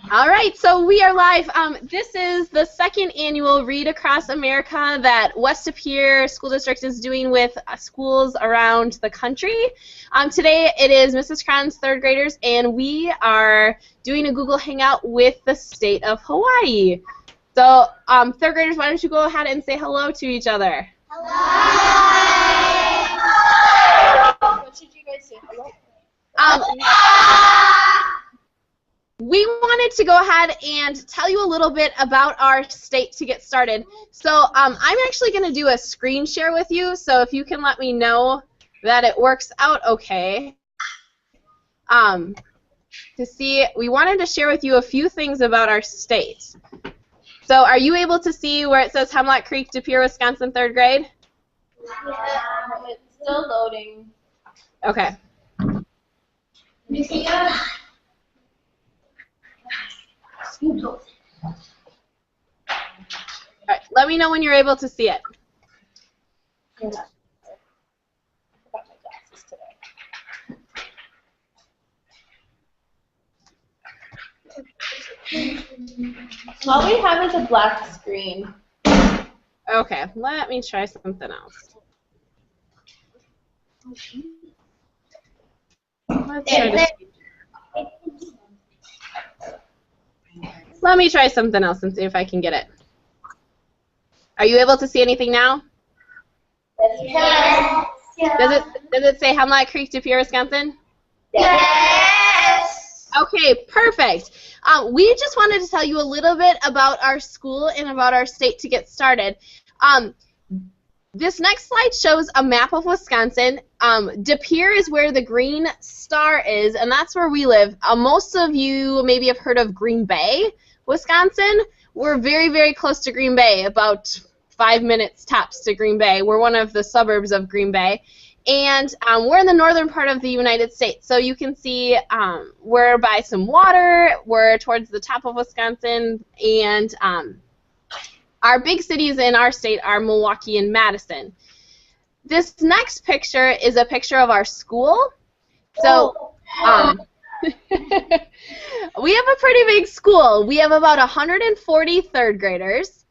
All right, so we are live. This is the second annual Read Across America that West De Pere School District is doing with schools around the country. Today it is Mrs. Cron's third graders, and we are doing a Google Hangout with the state of Hawaii. So third graders, why don't you go ahead and say hello to each other? Hello! What should you guys say? Hello? We wanted to go ahead and tell you a little bit about our state to get started. So I'm actually going to do a screen share with you, so if you can let me know that it works out okay. To see, we wanted to share with you a few things about our state. So are you able to see where it says Hemlock Creek, De Pere, Wisconsin, third grade? Yeah, it's still loading. Okay. You see it? All right, let me know when you're able to see it. I forgot my glasses today. All we have is a black screen. Okay, let me try something else. Let me try something else and see if I can get it. Are you able to see anything now? Yes. Does it say Hemlock Creek, De Pere, Wisconsin? Yes. Okay, perfect. We just wanted to tell you a little bit about our school and about our state to get started. This next slide shows a map of Wisconsin. De Pere is where the green star is, and that's where we live. Most of you maybe have heard of Green Bay, Wisconsin. We're very, very close to Green Bay, about 5 minutes tops to Green Bay. We're one of the suburbs of Green Bay. And we're in the northern part of the United States. So you can see we're by some water. We're towards the top of Wisconsin. And our big cities in our state are Milwaukee and Madison. This next picture is a picture of our school. So we have a pretty big school. We have about 140 third graders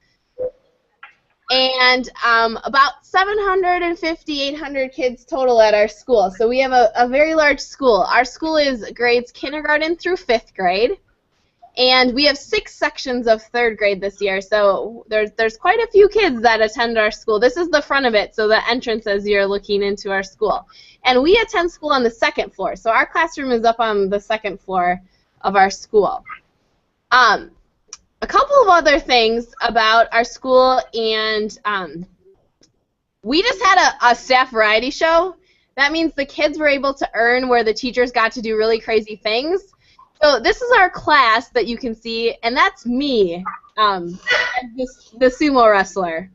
and about 750, 800 kids total at our school. So we have a very large school. Our school is grades kindergarten through 5th grade. And we have 6 sections of third grade this year, so there's quite a few kids that attend our school. This is the front of it, so the entrance as you're looking into our school. And we attend school on the 2nd floor, so our classroom is up on the 2nd floor of our school. A couple of other things about our school, and we just had a staff variety show. That means the kids were able to earn where the teachers got to do really crazy things. So this is our class that you can see, and that's me, the sumo wrestler.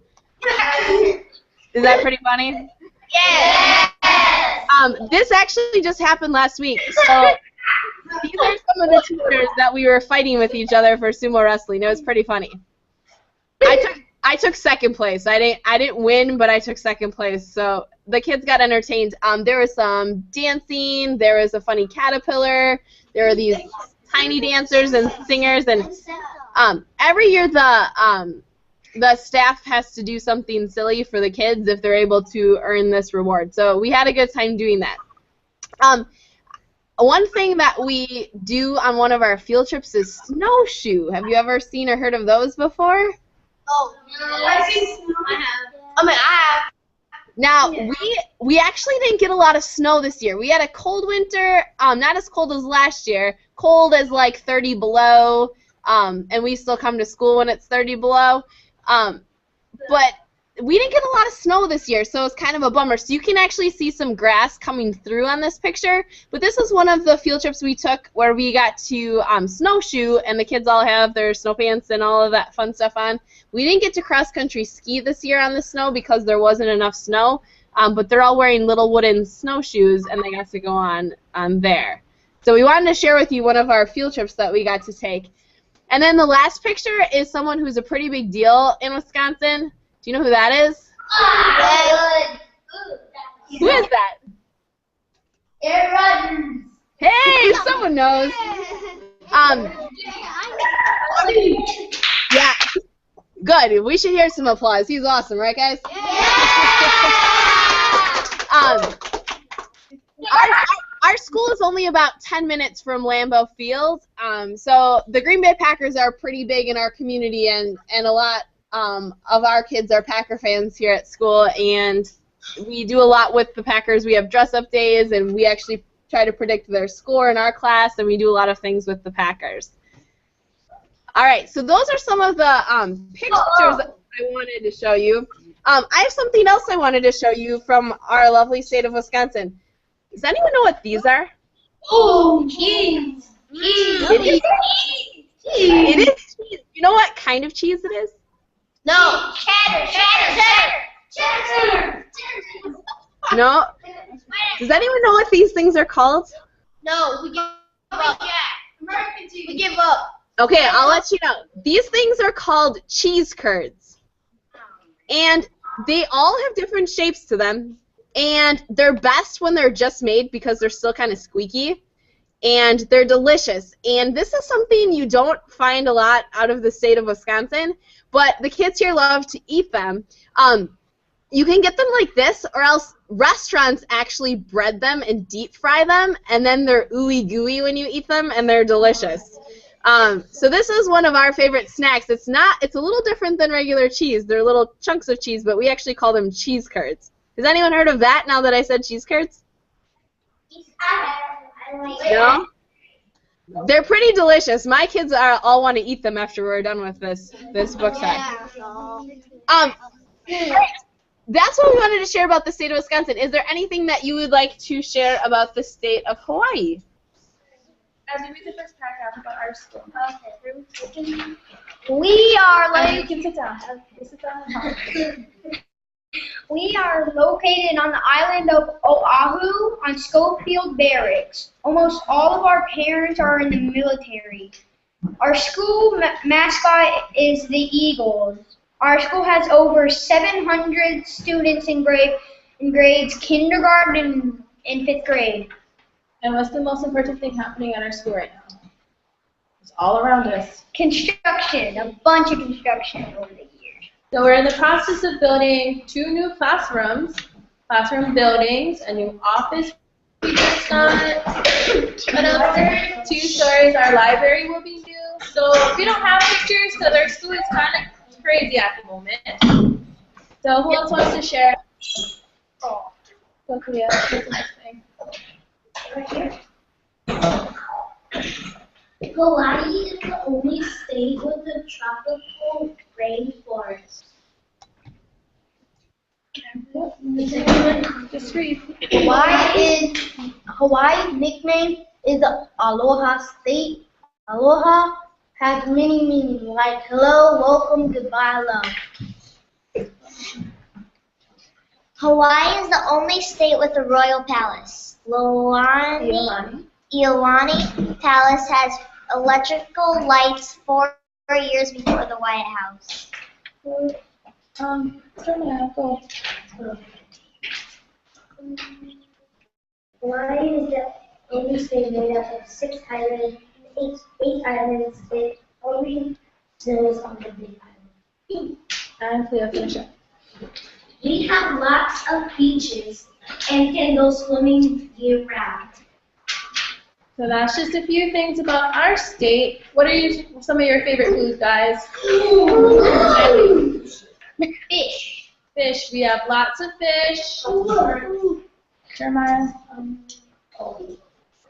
Is that pretty funny? Yes. This actually just happened last week. So these are some of the teachers that we were fighting with each other for sumo wrestling. It was pretty funny. I took 2nd place. I didn't win, but I took 2nd place. So the kids got entertained. There was some dancing. There was a funny caterpillar. There are these tiny dancers and singers, and every year the staff has to do something silly for the kids if they're able to earn this reward. So we had a good time doing that. One thing that we do on one of our field trips is snowshoe. Have you ever seen or heard of those before? Oh, I have. Now, we actually didn't get a lot of snow this year. We had a cold winter, not as cold as last year, cold as like 30 below, and we still come to school when it's 30 below. But we didn't get a lot of snow this year, so it's kind of a bummer. So you can actually see some grass coming through on this picture. But this is one of the field trips we took where we got to snowshoe, and the kids all have their snow pants and all of that fun stuff on. We didn't get to cross-country ski this year on the snow because there wasn't enough snow, but they're all wearing little wooden snowshoes, and they got to go on there. So we wanted to share with you one of our field trips that we got to take. And then the last picture is someone who's a pretty big deal in Wisconsin. Do you know who that is? Who is that? Aaron. Hey, someone knows. Good. We should hear some applause. He's awesome, right, guys? Our school is only about 10 minutes from Lambeau Field, so the Green Bay Packers are pretty big in our community, and a lot of our kids are Packer fans here at school, and we do a lot with the Packers. We have dress-up days, and we actually try to predict their score in our class, and we do a lot of things with the Packers. All right, so those are some of the pictures that I wanted to show you. I have something else I wanted to show you from our lovely state of Wisconsin. Does anyone know what these are? Oh, cheese. It is cheese. You know what kind of cheese it is? No. Cheddar. No? Does anyone know what these things are called? No, we give up. We give up. Okay, I'll let you know. These things are called cheese curds. And they all have different shapes to them. And they're best when they're just made because they're still kind of squeaky. And they're delicious. And this is something you don't find a lot out of the state of Wisconsin, but the kids here love to eat them. You can get them like this, or else restaurants actually bread them and deep fry them, and then they're ooey gooey when you eat them, and they're delicious. So this is one of our favorite snacks. It's a little different than regular cheese. They're little chunks of cheese, but we actually call them cheese curds. Has anyone heard of that now that I said cheese curds? No? They're pretty delicious. My kids all want to eat them after we're done with this book set. That's what we wanted to share about the state of Wisconsin. Is there anything that you would like to share about the state of Hawaii? As we read the first paragraph about our school. Okay. We are You can sit down. We are located on the island of Oahu on Schofield Barracks. Almost all of our parents are in the military. Our school mascot is the Eagles. Our school has over 700 students in grades kindergarten and 5th grade. And what's the most important thing happening at our school right now? It's all around us. Construction, a bunch of construction over the years. So we're in the process of building 2 new classroom buildings, a new office we just got. What else? 2 stories. Our library will be new. So we don't have pictures because our school is kind of crazy at the moment. So who else wants to share? Oh, Sophia, what's the next thing? Hawaii is the only state with a tropical rainforest. Just read. Hawaii's nickname is the Aloha State. Aloha has many meanings like hello, welcome, goodbye, love. Hawaii is the only state with a royal palace. Iolani Palace has electrical lights 4 years before the White House. Hawaii is the only state made up of 6 islands, 8 islands with only snows on the Big Island. And Cleo, finish up. We have lots of beaches and can go swimming year-round. So that's just a few things about our state. What are some of your favorite foods, guys? Fish. Fish. We have lots of fish. Jeremiah.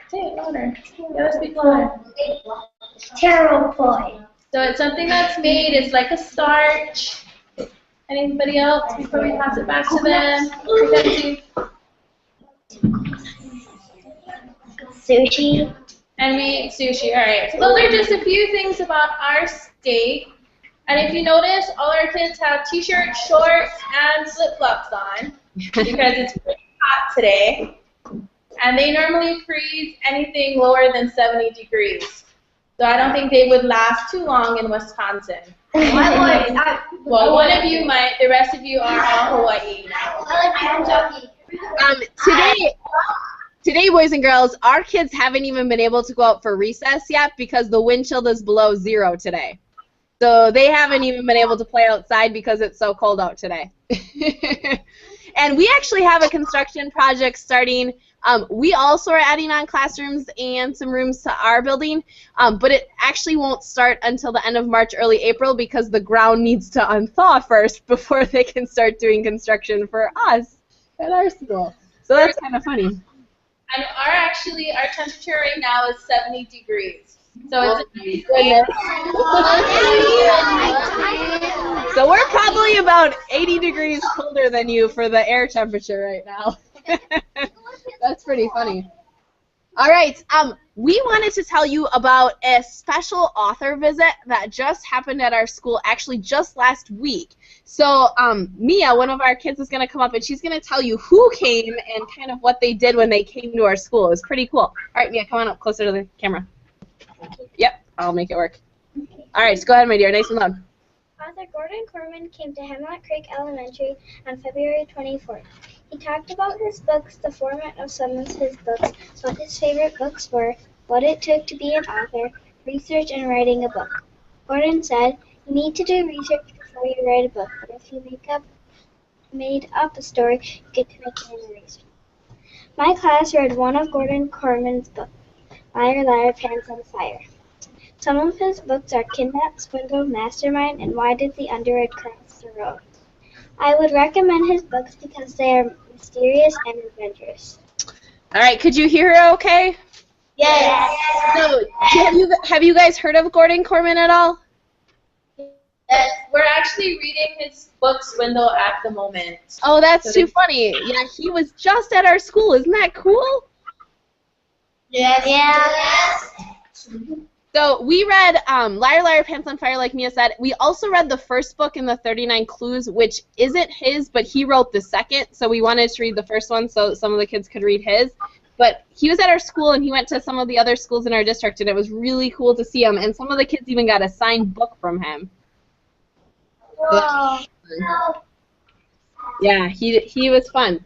Say it louder. You gotta speak louder. Taro poi. So it's something that's made. It's like a starch. Anybody else before we pass it back to them? Mackenzie? Sushi. And we eat sushi. All right. So those are just a few things about our state. And if you notice, all our kids have t-shirts, shorts, and flip-flops on because it's pretty hot today. And they normally freeze anything lower than 70 degrees. So I don't think they would last too long in Wisconsin. Well, one of you might. The rest of you are all Hawaii. Today, boys and girls, our kids haven't even been able to go out for recess yet because the wind chill is below 0 today. So they haven't even been able to play outside because it's so cold out today. And we actually have a construction project starting. We also are adding on classrooms and some rooms to our building, but it actually won't start until the end of March, early April, because the ground needs to unthaw first before they can start doing construction for us at our school. So that's kind of funny. And our temperature right now is 70 degrees. So it's Goodness. So we're probably about 80 degrees colder than you for the air temperature right now. That's pretty funny. All right, we wanted to tell you about a special author visit that just happened at our school, actually just last week. So Mia, one of our kids, is going to come up, and she's going to tell you who came and kind of what they did when they came to our school. It was pretty cool. All right, Mia, come on up closer to the camera. Yep, I'll make it work. All right, just go ahead, my dear, nice and loud. Author Gordon Corman came to Hemlock Creek Elementary on February 24th. He talked about his books, the format of some of his books, what his favorite books were, what it took to be an author, research, and writing a book. Gordon said, "You need to do research before you write a book, but if you made up a story, you get to make it an erasure." My class read one of Gordon Corman's books, Liar, Liar, Pants on Fire. Some of his books are Kidnap, Swindle, Mastermind, and Why Did the Underwood Cross the Road. I would recommend his books because they are mysterious and adventurous. All right, could you hear her okay? Yes. So, have you guys heard of Gordon Corman at all? Yes, we're actually reading his book Swindle at the moment. Oh, that's too funny. Yeah, he was just at our school. Isn't that cool? Yes. Yeah. So we read Liar, Liar, Pants on Fire, like Mia said. We also read the first book in the 39 Clues, which isn't his, but he wrote the second. So we wanted to read the first one so some of the kids could read his. But he was at our school, and he went to some of the other schools in our district, and it was really cool to see him. And some of the kids even got a signed book from him. Wow. Yeah, he was fun.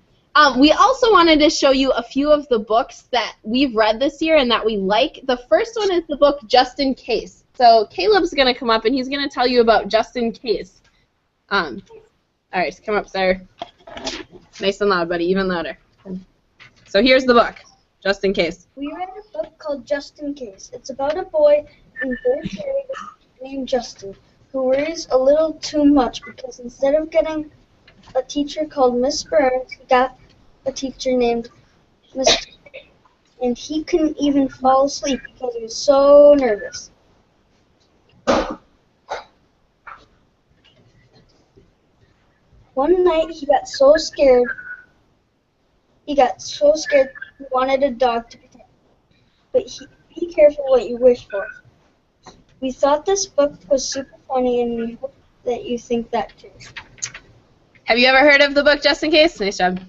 We also wanted to show you a few of the books that we've read this year and that we like. The first one is the book Just in Case. So Caleb's going to come up, and he's going to tell you about Just in Case. All right, so come up, sir. Nice and loud, buddy, even louder. So here's the book, Just in Case. We read a book called Just in Case. It's about a boy in third grade named Justin who worries a little too much because instead of getting a teacher called Miss Burns, he got a teacher named Miss, and he couldn't even fall asleep because he was so nervous. One night he got so scared he wanted a dog to protect him. But be careful what you wish for. We thought this book was super funny, and we hope that you think that too. Have you ever heard of the book Just in Case? Nice job.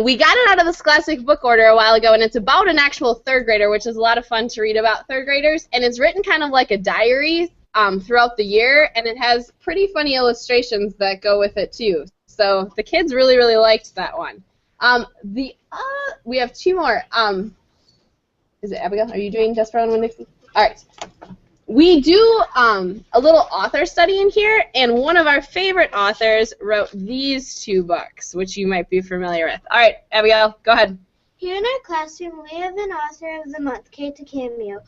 We got it out of the Scholastic Book Order a while ago, and it's about an actual third grader, which is a lot of fun to read about third graders. And it's written kind of like a diary throughout the year, and it has pretty funny illustrations that go with it too. So the kids really, really liked that one. We have two more. Is it Abigail? Are you doing Just for One Winn-Dixie? All right. We do a little author study in here, and one of our favorite authors wrote these two books, which you might be familiar with. All right, Abigail, go ahead. Here in our classroom, we have an author of the month, Kate Cameo.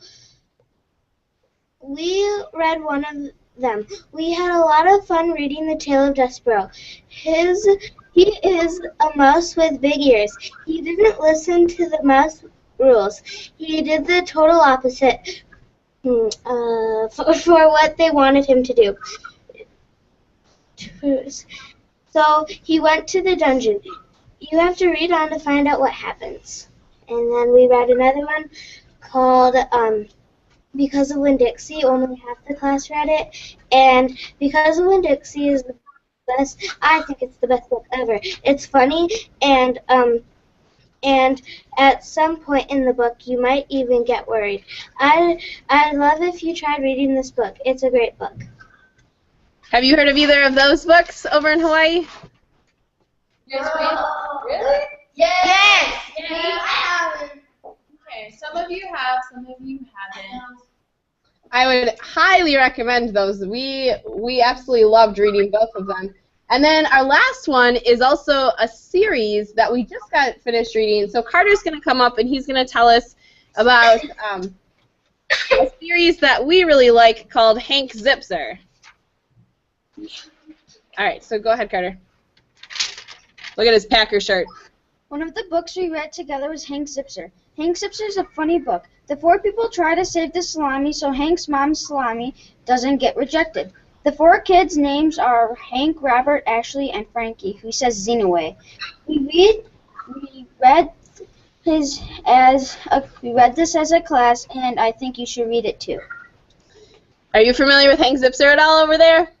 We read one of them. We had a lot of fun reading The Tale of Despero. He is a mouse with big ears. He didn't listen to the mouse rules. He did the total opposite for what they wanted him to do. So he went to the dungeon. You have to read on to find out what happens. And then we read another one called Because of Winn-Dixie. Only half the class read it. And Because of Winn-Dixie is the best. I think it's the best book ever. It's funny, and at some point in the book, you might even get worried. I'd love if you tried reading this book. It's a great book. Have you heard of either of those books over in Hawaii? Yes, really? Yes. Yeah. Okay, some of you have, some of you haven't. I would highly recommend those. We absolutely loved reading both of them. And then our last one is also a series that we just got finished reading. So Carter's going to come up and he's going to tell us about a series that we really like called Hank Zipzer. All right, so go ahead, Carter. Look at his Packer shirt. One of the books we read together was Hank Zipzer. Hank Zipzer is a funny book. The four people try to save the salami so Hank's mom's salami doesn't get rejected. The four kids' names are Hank, Robert, Ashley, and Frankie, who says Xenaway. We read this as a class, and I think you should read it too. Are you familiar with Hank Zipzer at all over there?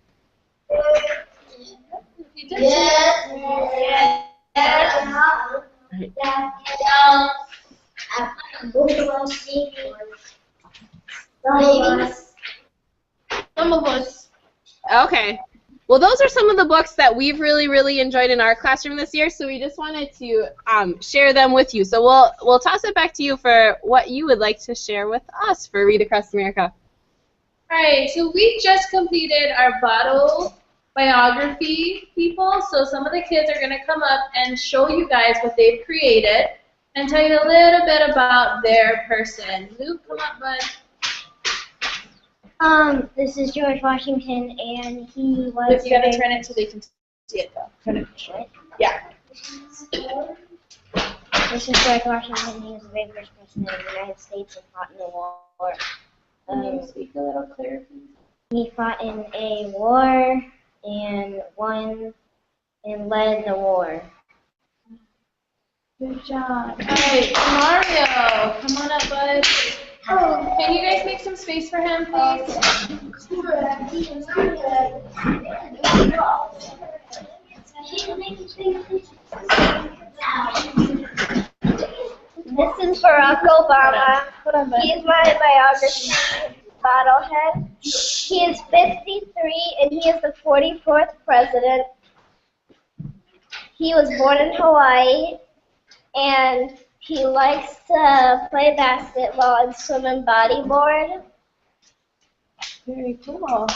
Some of us. Okay. Well, those are some of the books that we've really enjoyed in our classroom this year, so we just wanted to share them with you. So we'll toss it back to you for what you would like to share with us for Read Across America. All right, so we just completed our bottle biography people, so some of the kids are going to come up and show you guys what they've created and tell you a little bit about their person. Luke, come up, bud. This is George Washington, and he was. Luke, you got to turn it so they can see it, though. Turn it. Yeah. This is George Washington. He was the very first president of the United States and fought in the war. Can you speak a little clearer, please? He fought in a war and won and led the war. Good job. All right, Mario, come on up, bud. Oh, can you guys make some space for him, please? This is Barack Obama. He's my biography bottlehead. He is 53 and he is the 44th president. He was born in Hawaii and he likes to play basketball and swim and bodyboard. Very cool.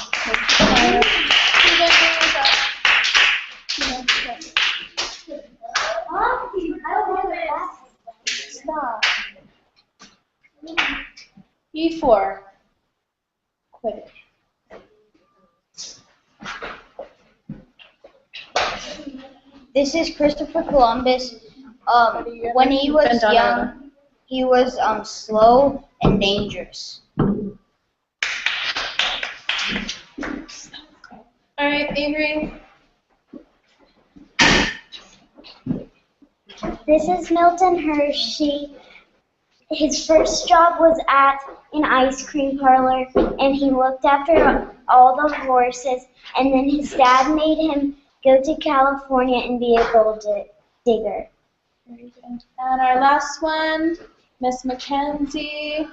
Stop. E4. Quit it. This is Christopher Columbus. When he was young, he was slow and dangerous. All right, Avery. This is Milton Hershey. His first job was at an ice cream parlor, and he looked after all the horses, and then his dad made him go to California and be a gold digger. And our last one, Miss Mackenzie.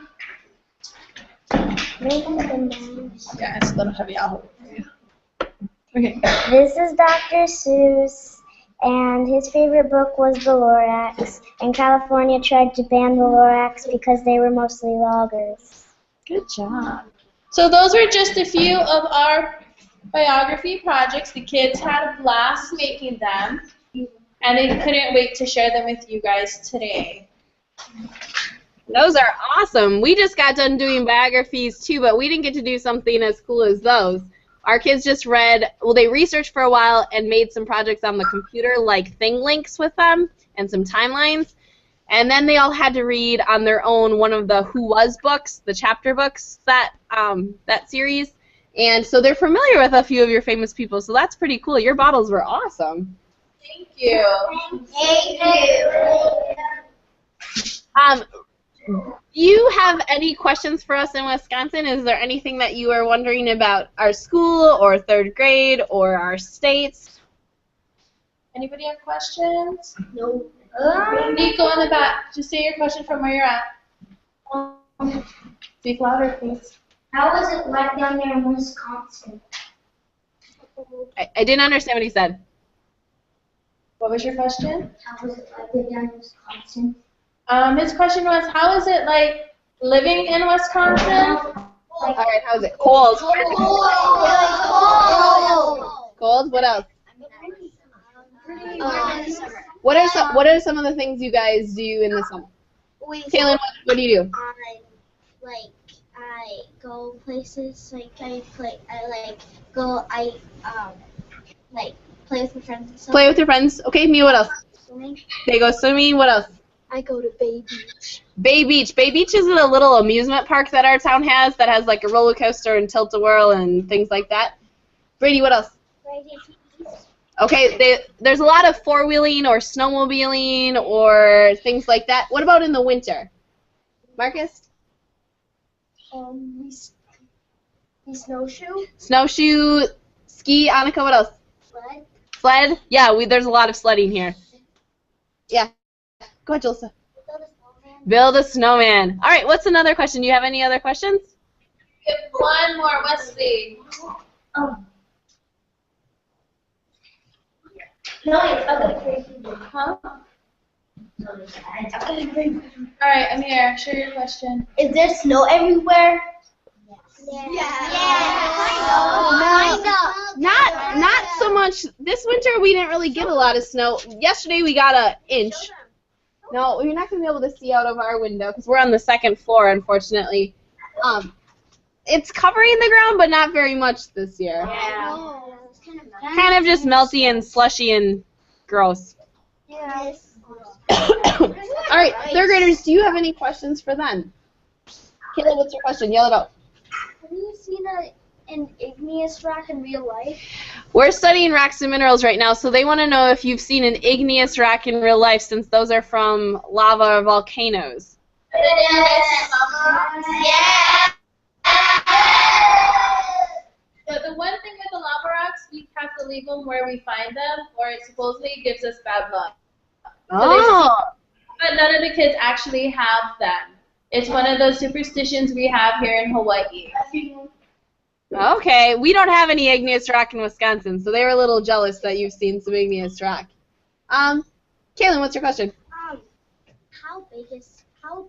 Yeah, it's a little heavy. I'll hold it for you. Okay. This is Dr. Seuss, and his favorite book was The Lorax, and California tried to ban the Lorax because they were mostly loggers. Good job. So those were just a few of our biography projects. The kids had a blast making them, and they couldn't wait to share them with you guys today. Those are awesome. We just got done doing biographies too, but we didn't get to do something as cool as those. Our kids just read, well, they researched for a while and made some projects on the computer, like thing links with them and some timelines. And then they all had to read on their own one of the Who Was books, the chapter books, that series. And so they're familiar with a few of your famous people, so that's pretty cool. Your bottles were awesome. Thank you. Thank you. Do you have any questions for us in Wisconsin? Is there anything that you are wondering about our school or third grade or our states? Anybody have questions? No. Nico in the back, just say your question from where you're at. Speak louder, please. How was it like down there in Wisconsin? I didn't understand what he said. What was your question? How was it like down in Wisconsin? His question was, how is it like living in Wisconsin? All right, how's it? Cold. Cold. What else? What are some of the things you guys do in the summer? Kaylin, what do you do? I go places, I play with my friends and stuff. Play with your friends. Okay, Mia, what else? Swimming. They go swimming. What else? I go to Bay Beach. Bay Beach. Bay Beach is a little amusement park that our town has that has like a roller coaster and tilt-a-whirl and things like that. Brady, what else? Okay, there's a lot of four-wheeling or snowmobiling or things like that. What about in the winter? Marcus? We snowshoe. Snowshoe, ski. Annika, what else? Sled. Sled? Yeah, there's a lot of sledding here. Yeah. Go ahead, Julissa. Build a snowman. All right, what's another question? Do you have any other questions? We have one more, Wesley. No, it's okay. Huh? All right, Amir, share your question. Is there snow everywhere? Not so much. This winter we didn't really get a lot of snow. Yesterday we got an inch. No, you're not going to be able to see out of our window because we're on the second floor, unfortunately. It's covering the ground, but not very much this year. Yeah. Kind of just melty and slushy and gross. Yes. All right, third graders, do you have any questions for them? Kayla, what's your question? Yell it out. Have you seen an igneous rock in real life? We're studying rocks and minerals right now, so they want to know if you've seen an igneous rock in real life, since those are from lava or volcanoes. But the one thing with the lava rocks, we have to leave them where we find them, or it supposedly gives us bad luck. Oh. But none of the kids actually have them. It's one of those superstitions we have here in Hawaii. Okay, we don't have any igneous rock in Wisconsin, so they were a little jealous that you've seen some igneous rock. Kaylin, what's your question? How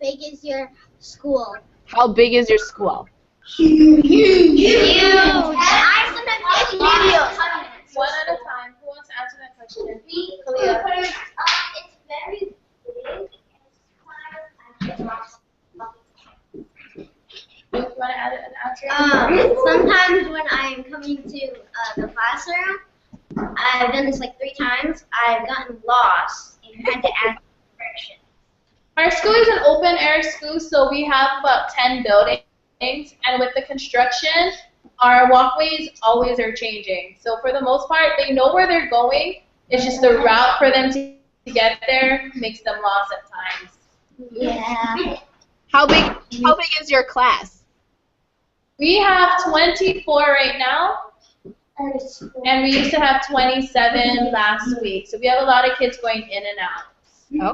big is your school? How big is your school? Huge. One at a time. Who wants to answer that question? Kalia. It's very big. You want to add an answer? Sometimes when I'm coming to the classroom, I've done this like 3 times. I've gotten lost and had to ask directions. Our school is an open-air school, so we have about 10 buildings, and with the construction, our walkways always are changing. So for the most part, they know where they're going. It's just the route for them to get there makes them lost at times. Yeah. How big is your class? We have 24 right now, and we used to have 27 last week. So we have a lot of kids going in and out.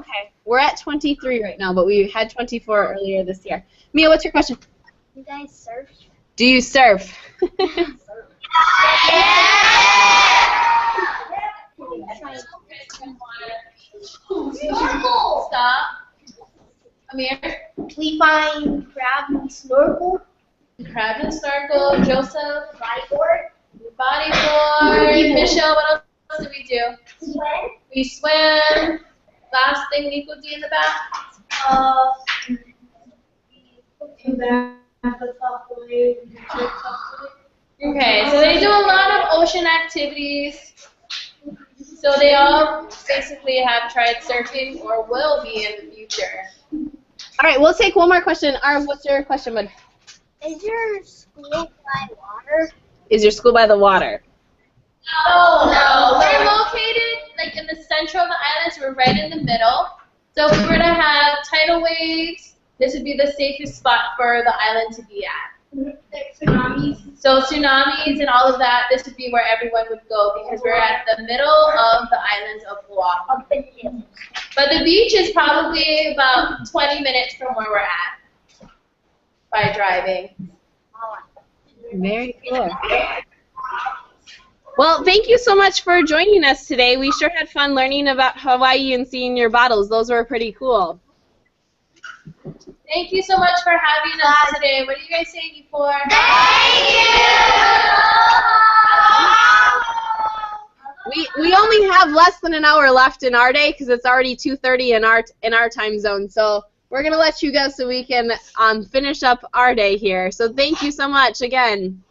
Okay. We're at 23 right now, but we had 24 earlier this year. Mia, what's your question? You guys surf? Do you surf? Stop. Amir? We find crab and snorkel. Crab and snorkel. Joseph? Bodyboard. Bodyboard. Michelle, what else do we do? Swim. We swim. Last thing, Nico D in the back. Okay, so they do a lot of ocean activities. So they all basically have tried surfing or will be in the future. All right, we'll take one more question. Arv, what's your question, bud? Is your school by water? Is your school by the water? No. We're located like in the center of the island, so we're right in the middle. So if we were to have tidal waves, this would be the safest spot for the island to be at. So tsunamis and all of that, this would be where everyone would go because we're at the middle of the island of Oahu. But the beach is probably about 20 minutes from where we're at by driving. Very cool. Well, thank you so much for joining us today. We sure had fun learning about Hawaii and seeing your bottles. Those were pretty cool. Thank you so much for having us today. What are you guys saying before? We only have less than an hour left in our day because it's already 2:30 in our time zone. So we're gonna let you go so we can finish up our day here. So thank you so much again.